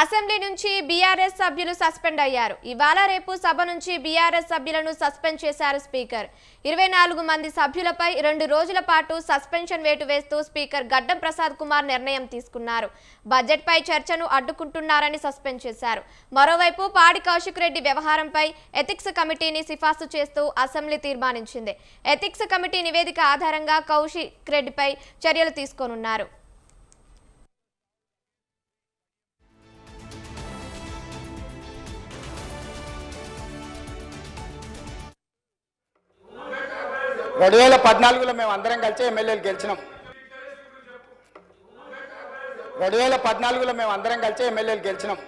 Assembly నుంచి BRS సభ్యులు suspend అయ్యారు. ఇవాళ రేపు సభ నుంచి బీఆర్ఎస్ సభ్యులను సస్పెండ్ చేశారు స్పీకర్. 24 మంది సభ్యులపై 2 రోజుల పాటు సస్పెన్షన్ వేటు వేస్తూ స్పీకర్ గడ్డం ప్రసాద్ కుమార్ నిర్ణయం తీసుకున్నారు. బడ్జెట్ పై చర్చను అడ్డుకుంటున్నారని సస్పెండ్ చేశారు. మరోవైపు పాడి కౌశిక్ రెడ్డి వ్యవహారంపై ఎథిక్స్ కమిటీని సిఫార్సు చేస్తూ అసెంబ్లీ తీర్మానించింది. ఎథిక్స్ కమిటీ నివేదిక ఆధారంగా కౌశిక్ రెడ్డిపై చర్యలు తీసుకోనున్నారు. రెండు 2014లో మేము అందరం కలిసి ఎమ్మెల్యేలు గెలిచినాం. 2014లో మేము అందరం కలిసి ఎమ్మెల్యేలు గెలిచినాం.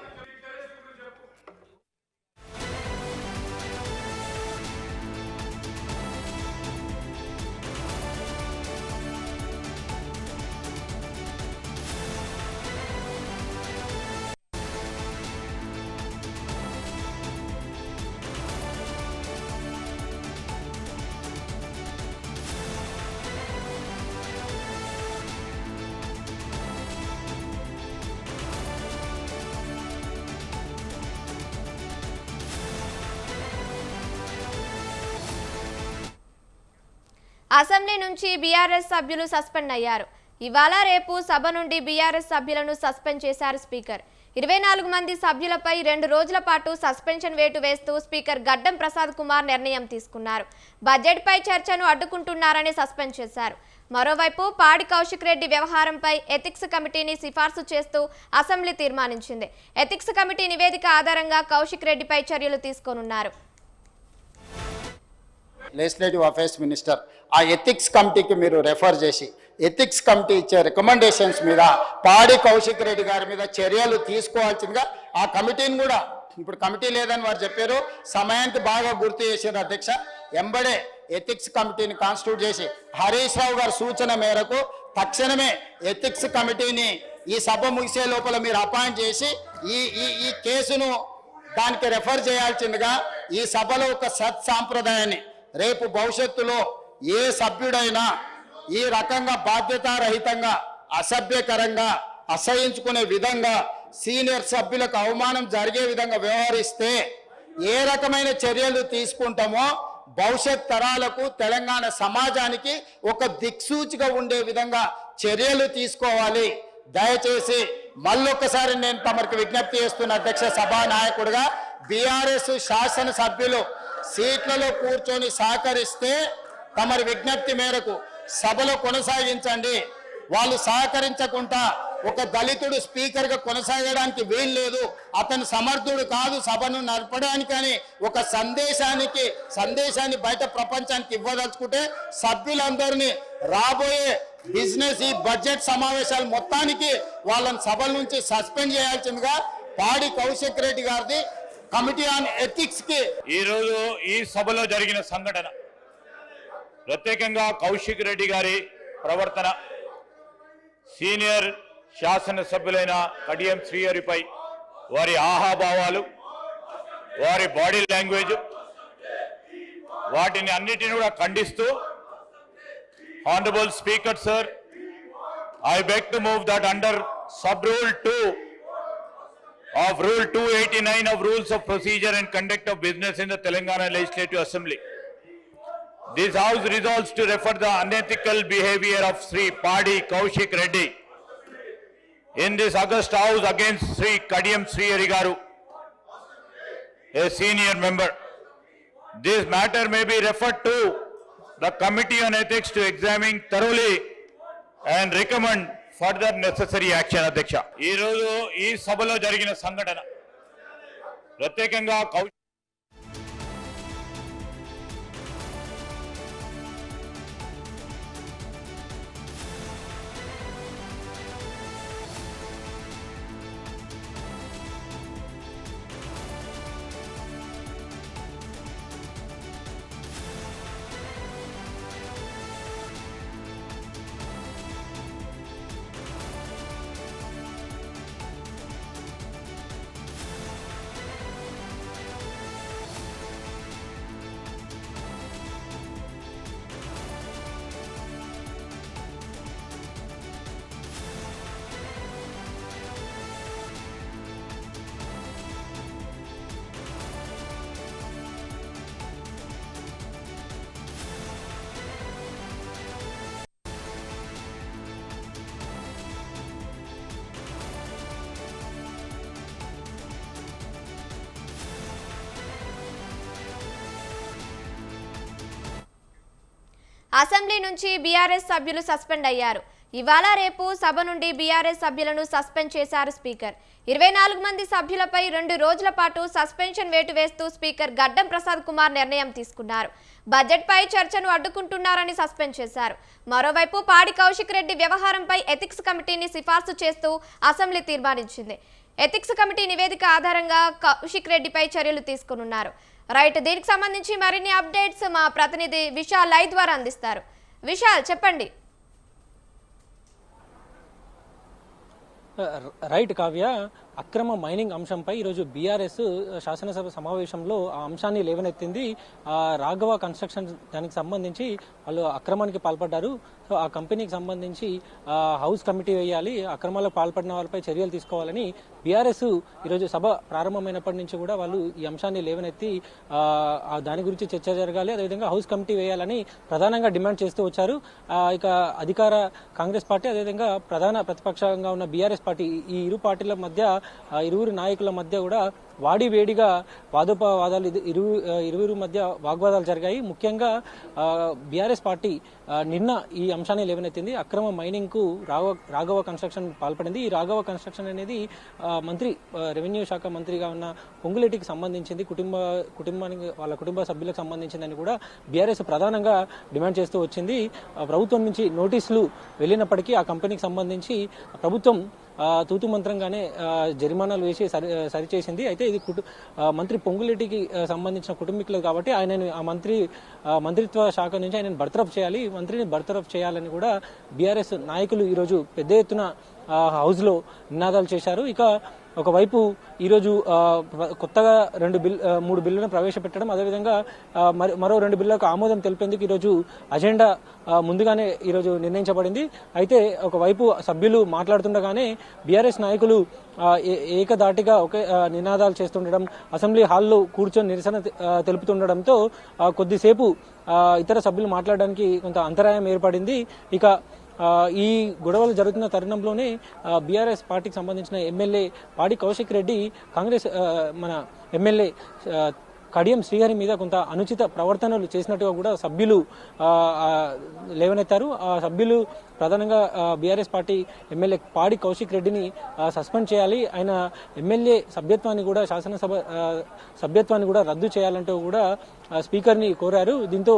అసెంబ్లీ నుంచి బీఆర్ఎస్ సభ్యులు సస్పెండ్ అయ్యారు. ఇవాళ రేపు సభ నుండి బీఆర్ఎస్ సభ్యులను సస్పెండ్ చేశారు స్పీకర్. 24 మంది సభ్యులపై 2 రోజుల పాటు సస్పెన్షన్ వేటు వేస్తూ స్పీకర్ గడ్డం ప్రసాద్ కుమార్ నిర్ణయం తీసుకున్నారు. బడ్జెట్ పై చర్చను అడ్డుకుంటున్నారని సస్పెండ్ చేశారు. మరోవైపు పాడి కౌశిక్ రెడ్డి వ్యవహారంపై ఎథిక్స్ కమిటీని సిఫార్సు చేస్తూ అసెంబ్లీ తీర్మానించింది. ఎథిక్స్ కమిటీ నివేదిక ఆధారంగా కౌశిక్ రెడ్డిపై చర్యలు తీసుకోనున్నారు. లెజిస్లేటివ్ అఫైర్స్ మినిస్టర్ ఆ ఎథిక్స్ కమిటీకి మీరు రెఫర్ చేసి ఎథిక్స్ కమిటీ ఇచ్చే రికమెండేషన్స్ మీద పాడి కౌశిక్ రెడ్డి గారి మీద చర్యలు తీసుకోవాల్సిందిగా ఆ కమిటీని కూడా ఇప్పుడు కమిటీ లేదని వారు చెప్పారు. సమయానికి బాగా గుర్తు చేశారు అధ్యక్ష. ఎంబడే ఎథిక్స్ కమిటీని కాన్స్టిట్యూట్ చేసి హరీష్ రావు గారి సూచన మేరకు తక్షణమే ఎథిక్స్ కమిటీని ఈ సభ ముగిసే లోపల మీరు అపాయింట్ చేసి ఈ కేసును దానికి రెఫర్ చేయాల్సిందిగా ఈ సభలో ఒక సత్సాంప్రదాయాన్ని రేపు భవిష్యత్తులో ఏ సభ్యుడైనా ఈ రకంగా బాధ్యతారహితంగా అసభ్యకరంగా అసహించుకునే విధంగా సీనియర్ సభ్యులకు అవమానం జరిగే విధంగా వ్యవహరిస్తే ఏ రకమైన చర్యలు తీసుకుంటామో భవిష్యత్ తరాలకు తెలంగాణ సమాజానికి ఒక దిక్సూచిగా ఉండే విధంగా చర్యలు తీసుకోవాలి. దయచేసి మళ్ళొక్కసారి నేను తమరికి విజ్ఞప్తి చేస్తున్న అధ్యక్ష సభానాయకుడిగా బీఆర్ఎస్ శాసనసభ్యులు సీట్లలో కూర్చొని సహకరిస్తే తమరి విజ్ఞప్తి మేరకు సభలో కొనసాగించండి. వాళ్ళు సహకరించకుండా ఒక దళితుడు స్పీకర్గా కొనసాగడానికి వీలు లేదు, అతను సమర్థుడు కాదు సభను నడపడానికని ఒక సందేశాన్ని బయట ప్రపంచానికి ఇవ్వదలుచుకుంటే సభ్యులందరినీ రాబోయే బిజినెస్ ఈ బడ్జెట్ సమావేశాలు మొత్తానికి వాళ్ళని సభల నుంచి సస్పెండ్ చేయాల్సిందిగా పాడి కౌశిక్ రెడ్డి గారిది కమిటీ ఆన్ ఎథిక్స్ కి ఈరోజు ఈ సభలో జరిగిన సంఘటన ప్రత్యేకంగా కౌశిక్ రెడ్డి గారి ప్రవర్తన, సీనియర్ శాసనసభ్యులైన కడియం శ్రీహరిపై వారి ఆహాభావాలు, వారి బాడీ లాంగ్వేజ్, వాటిని అన్నిటిని కూడా ఖండిస్తూ honourable speaker sir, I beg to move that under sub-rule 2 of Rule 289 of Rules of Procedure and Conduct of Business in the Telangana Legislative Assembly, this House resolves to refer the unethical behavior of Sri Padi Kaushik Reddy in this August House against Sri Kadiyam Sri Harigaru, a senior member. This matter may be referred to the Committee on Ethics to examine thoroughly and recommend further necessary action. అధ్యక్ష, ఈరోజు ఈ సభలో జరిగిన సంఘటన ప్రత్యేకంగా assembly నుంచి BRS సభ్యులు suspend అయ్యారు. ఇవాళ రేపు సభ నుండి బీఆర్ఎస్ సభ్యులను సస్పెండ్ చేశారు స్పీకర్. 24 మంది సభ్యులపై 2 రోజుల పాటు సస్పెన్షన్ వేటు వేస్తూ స్పీకర్ గడ్డం ప్రసాద్ కుమార్ నిర్ణయం తీసుకున్నారు. బడ్జెట్ పై చర్చను అడ్డుకుంటున్నారని సస్పెండ్ చేశారు. మరోవైపు పాడి కౌశిక్ రెడ్డి వ్యవహారంపై ఎథిక్స్ కమిటీని సిఫార్సు చేస్తూ అసెంబ్లీ తీర్మానించింది. ఎథిక్స్ కమిటీ నివేదిక ఆధారంగా కౌశిక్ రెడ్డిపై చర్యలు తీసుకున్నారు. రైట్, దీనికి సంబంధించి మరిన్ని అప్డేట్స్ మా ప్రతినిధి విశాల్ లైవ్ ద్వారా అందిస్తారు. విశాల్, చెప్పండి. రైట్ కావ్య, అక్రమ మైనింగ్ అంశంపై ఈరోజు బీఆర్ఎస్ శాసనసభ సమావేశంలో ఆ అంశాన్ని లేవనెత్తింది. రాఘవ కన్స్ట్రక్షన్ దానికి సంబంధించి వాళ్ళు అక్రమానికి పాల్పడ్డారు. సో ఆ కంపెనీకి సంబంధించి హౌస్ కమిటీ వేయాలి, అక్రమాలకు పాల్పడిన వాళ్ళపై చర్యలు తీసుకోవాలని బీఆర్ఎస్ ఈరోజు సభ ప్రారంభమైనప్పటి నుంచి కూడా వాళ్ళు ఈ అంశాన్ని లేవనెత్తి దాని గురించి చర్చ జరగాలి, అదేవిధంగా హౌస్ కమిటీ వేయాలని ప్రధానంగా డిమాండ్ చేస్తూ వచ్చారు. ఇక అధికార కాంగ్రెస్ పార్టీ, అదేవిధంగా ప్రధాన ప్రతిపక్షంగా ఉన్న బీఆర్ఎస్ పార్టీ, ఈ ఇరు పార్టీల మధ్య ఇరువురు నాయకుల మధ్య కూడా వాడి వేడిగా వాదోపవాదాలు ఇరువురు మధ్య వాగ్వాదాలు జరిగాయి. ముఖ్యంగా బీఆర్ఎస్ పార్టీ నిన్న ఈ అంశాన్ని లేవనెత్తింది. అక్రమ మైనింగ్ కు రాఘవ కన్స్ట్రక్షన్ పాల్పడింది. ఈ రాఘవ కన్స్ట్రక్షన్ అనేది మంత్రి, రెవెన్యూ శాఖ మంత్రిగా ఉన్న పొంగులేటికి సంబంధించింది, కుటుంబానికి వాళ్ళ కుటుంబ సభ్యులకు సంబంధించిందని కూడా బీఆర్ఎస్ ప్రధానంగా డిమాండ్ చేస్తూ వచ్చింది. ప్రభుత్వం నుంచి నోటీసులు వెళ్ళినప్పటికీ ఆ కంపెనీకి సంబంధించి ప్రభుత్వం తూతు మంత్రంగానే జరిమానాలు వేసి సరిచేసింది. అయితే ఇది మంత్రి పొంగులేటికి సంబంధించిన కుటుంబీకులు కాబట్టి ఆయనను ఆ మంత్రిత్వ శాఖ నుంచి ఆయనను బర్తరఫ్ చేయాలి, మంత్రిని బర్తరఫ్ చేయాలని కూడా బీఆర్ఎస్ నాయకులు ఈరోజు పెద్ద ఎత్తున హౌస్ లో నినాదాలు చేశారు. ఇక ఒకవైపు ఈరోజు కొత్తగా 3 బిల్లులను ప్రవేశపెట్టడం, అదేవిధంగా మరో 2 బిల్లులకు ఆమోదం తెలిపేందుకు ఈరోజు అజెండా ముందుగానే ఈరోజు నిర్ణయించబడింది. అయితే ఒకవైపు సభ్యులు మాట్లాడుతుండగానే బీఆర్ఎస్ నాయకులు ఏకధాటిగా ఒకే నినాదాలు చేస్తుండడం, అసెంబ్లీ హాల్లో కూర్చొని నిరసన తెలుపుతుండడంతో కొద్దిసేపు ఇతర సభ్యులు మాట్లాడడానికి కొంత అంతరాయం ఏర్పడింది. ఇక ఈ గొడవలు జరుగుతున్న తరుణంలోనే బీఆర్ఎస్ పార్టీకి సంబంధించిన ఎమ్మెల్యే పాడి కౌశిక్ రెడ్డి కాంగ్రెస్ మన ఎమ్మెల్యే కడియం శ్రీహరి మీద కొంత అనుచిత ప్రవర్తనలు చేసినట్టుగా కూడా సభ్యులు లేవనెత్తారు. ఆ సభ్యులు ప్రధానంగా బీఆర్ఎస్ పార్టీ ఎమ్మెల్యే పాడి కౌశిక్ రెడ్డిని సస్పెండ్ చేయాలి, ఆయన ఎమ్మెల్యే సభ్యత్వాన్ని కూడా, శాసనసభ సభ్యత్వాన్ని కూడా రద్దు చేయాలంటూ కూడా స్పీకర్ని కోరారు. దీంతో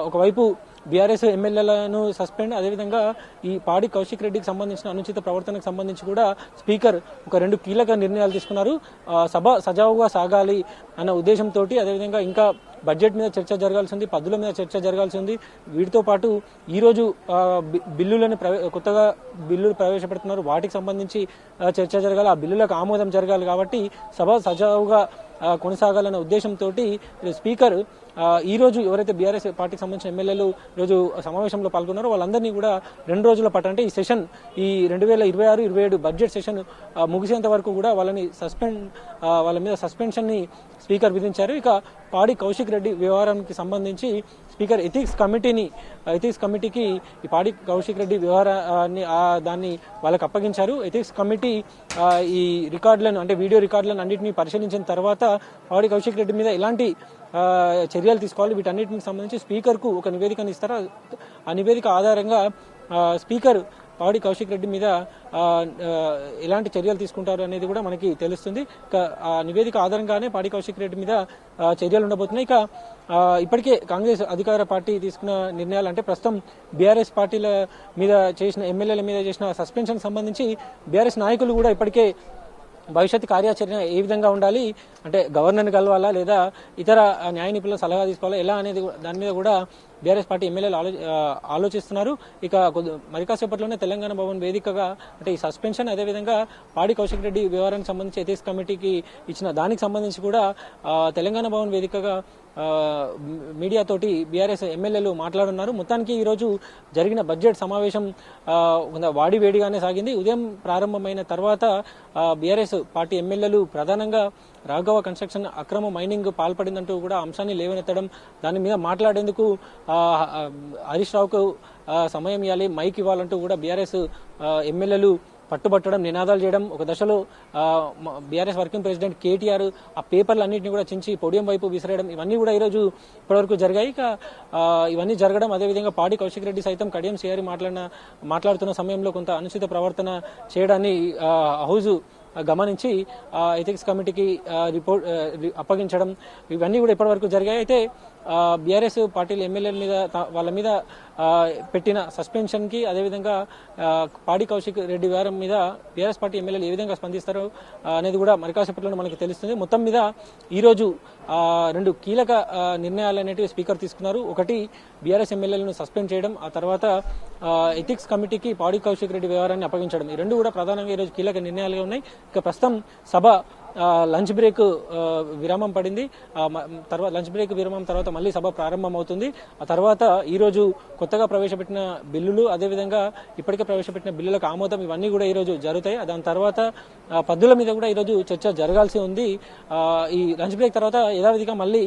ఒకవైపు బీఆర్ఎస్ ఎమ్మెల్యేలను సస్పెండ్, అదేవిధంగా ఈ పాడి కౌశిక్ రెడ్డికి సంబంధించిన అనుచిత ప్రవర్తనకు సంబంధించి కూడా స్పీకర్ ఒక 2 కీలక నిర్ణయాలు తీసుకున్నారు. సభ సజావుగా సాగాలి అన్న ఉద్దేశంతో, అదేవిధంగా ఇంకా బడ్జెట్ మీద చర్చ జరగాల్సి ఉంది, పద్దుల మీద చర్చ జరగాల్సి ఉంది. వీటితో పాటు ఈరోజు కొత్తగా బిల్లులు ప్రవేశపెడుతున్నారు, వాటికి సంబంధించి చర్చ జరగాలి, ఆ బిల్లులకు ఆమోదం జరగాలి. కాబట్టి సభ సజావుగా కొనసాగాలన్న ఉద్దేశంతో స్పీకర్ ఈరోజు ఎవరైతే బీఆర్ఎస్ పార్టీకి సంబంధించిన ఎమ్మెల్యేలు ఈరోజు సమావేశంలో పాల్గొన్నారో వాళ్ళందరినీ కూడా 2 రోజుల పాటు, అంటే ఈ సెషన్, ఈ 2026-27 బడ్జెట్ సెషన్ ముగిసేంత వరకు కూడా వాళ్ళ మీద సస్పెన్షన్ ని స్పీకర్ విధించారు. ఇక పాడి కౌశిక్ రెడ్డి వ్యవహారానికి సంబంధించి స్పీకర్ ఎథిక్స్ కమిటీకి ఈ పాడి కౌశిక్ రెడ్డి వ్యవహారాన్ని దాన్ని వాళ్ళకి అప్పగించారు. ఎథిక్స్ కమిటీ ఈ రికార్డులను, అంటే వీడియో రికార్డులను అన్నింటినీ పరిశీలించిన తర్వాత పాడి కౌశిక్ రెడ్డి మీద ఎలాంటి చర్యలు తీసుకోవాలి, వీటన్నిటికి సంబంధించి స్పీకర్ కు ఒక నివేదికను ఇస్తారు. ఆ నివేదిక ఆధారంగా స్పీకర్ పాడి కౌశిక్ రెడ్డి మీద ఎలాంటి చర్యలు తీసుకుంటారు అనేది కూడా మనకి తెలుస్తుంది. ఆ నివేదిక ఆధారంగానే పాడి కౌశిక్ రెడ్డి మీద చర్యలు ఉండబోతున్నాయి. ఇక ఇప్పటికే కాంగ్రెస్ అధికార పార్టీ తీసుకున్న నిర్ణయాలు, అంటే ప్రస్తుతం బీఆర్ఎస్ పార్టీల మీద చేసిన, ఎమ్మెల్యేల మీద చేసిన సస్పెన్షన్ సంబంధించి బీఆర్ఎస్ నాయకులు కూడా ఇప్పటికే భవిష్యత్ కార్యాచరణ ఏ విధంగా ఉండాలి, అంటే గవర్నర్ని కలవాలా లేదా ఇతర న్యాయ నిపుణుల సలహా తీసుకోవాలా, ఎలా అనేది దాని మీద కూడా బీఆర్ఎస్ పార్టీ ఎమ్మెల్యేలు ఆలోచిస్తున్నారు. ఇక మరి కాసేపట్లోనే తెలంగాణ భవన్ వేదికగా, అంటే ఈ సస్పెన్షన్, అదేవిధంగా పాడి కౌశిక్ రెడ్డి వ్యవహారానికి సంబంధించి ఎథిక్స్ కమిటీకి ఇచ్చిన దానికి సంబంధించి కూడా తెలంగాణ భవన్ వేదికగా మీడియాతోటి బీఆర్ఎస్ ఎమ్మెల్యేలు మాట్లాడున్నారు. మొత్తానికి ఈరోజు జరిగిన బడ్జెట్ సమావేశం వాడి వేడిగానే సాగింది. ఉదయం ప్రారంభమైన తర్వాత బీఆర్ఎస్ పార్టీ ఎమ్మెల్యేలు ప్రధానంగా రాఘవ కన్స్ట్రక్షన్ అక్రమ మైనింగ్ పాల్పడిందంటూ కూడా అంశాన్ని లేవనెత్తడం, దాని మీద మాట్లాడేందుకు హరీష్ రావుకు సమయం ఇవ్వాలి, మైక్ ఇవ్వాలంటూ కూడా బీఆర్ఎస్ ఎమ్మెల్యేలు పట్టుబట్టడం, నినాదాలు చేయడం, ఒక దశలో బీఆర్ఎస్ వర్కింగ్ ప్రెసిడెంట్ కేటీఆర్ ఆ పేపర్లు అన్నింటినీ కూడా చించి పోడియం వైపు విసిరేయడం, ఇవన్నీ కూడా ఈరోజు ఇప్పటివరకు జరిగాయి. ఇక ఇవన్నీ జరగడం, అదేవిధంగా పాడి కౌశిక్ రెడ్డి సైతం కడియం సిఆర్ మాట్లాడుతున్న సమయంలో కొంత అనుచిత ప్రవర్తన చేయడాన్ని హౌజ్ గమనించి ఎథిక్స్ కమిటీకి రిపోర్ట్ అప్పగించడం, ఇవన్నీ కూడా ఇప్పటివరకు జరిగాయి. అయితే బీఆర్ఎస్ పార్టీల ఎమ్మెల్యేల మీద వాళ్ళ మీద పెట్టిన సస్పెన్షన్ కి, అదేవిధంగా పాడి కౌశిక్ రెడ్డి వ్యవహారం మీద బీఆర్ఎస్ పార్టీ ఎమ్మెల్యేలు ఏ విధంగా స్పందిస్తారో అనేది కూడా మరి కాసేపట్లో మనకు తెలుస్తుంది. మొత్తం మీద ఈరోజు 2 కీలక నిర్ణయాలు అనేటివి స్పీకర్ తీసుకున్నారు. ఒకటి, బీఆర్ఎస్ ఎమ్మెల్యేలను సస్పెండ్ చేయడం, ఆ తర్వాత ఎథిక్స్ కమిటీకి పాడి కౌశిక్ రెడ్డి వ్యవహారాన్ని అప్పగించడం. ఈ 2 కూడా ప్రధానంగా ఈరోజు కీలక నిర్ణయాలుగా ఉన్నాయి. ఇక ప్రస్తుతం సభ లంచ్ బ్రేక్ విరామం పడింది. తర్వాత లంచ్ బ్రేక్ విరామం తర్వాత మళ్ళీ సభ ప్రారంభం అవుతుంది. ఆ తర్వాత ఈరోజు కొత్తగా ప్రవేశపెట్టిన బిల్లులు, అదేవిధంగా ఇప్పటికే ప్రవేశపెట్టిన బిల్లులకు ఆమోదం, ఇవన్నీ కూడా ఈరోజు జరుగుతాయి. దాని తర్వాత పద్దుల మీద కూడా ఈరోజు చర్చ జరగాల్సి ఉంది. ఈ లంచ్ బ్రేక్ తర్వాత యథావిధిగా మళ్ళీ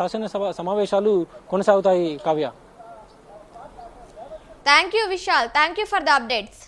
శాసనసభ సమావేశాలు కొనసాగుతాయి. Kavya, thank you Vishal, thank you for the updates.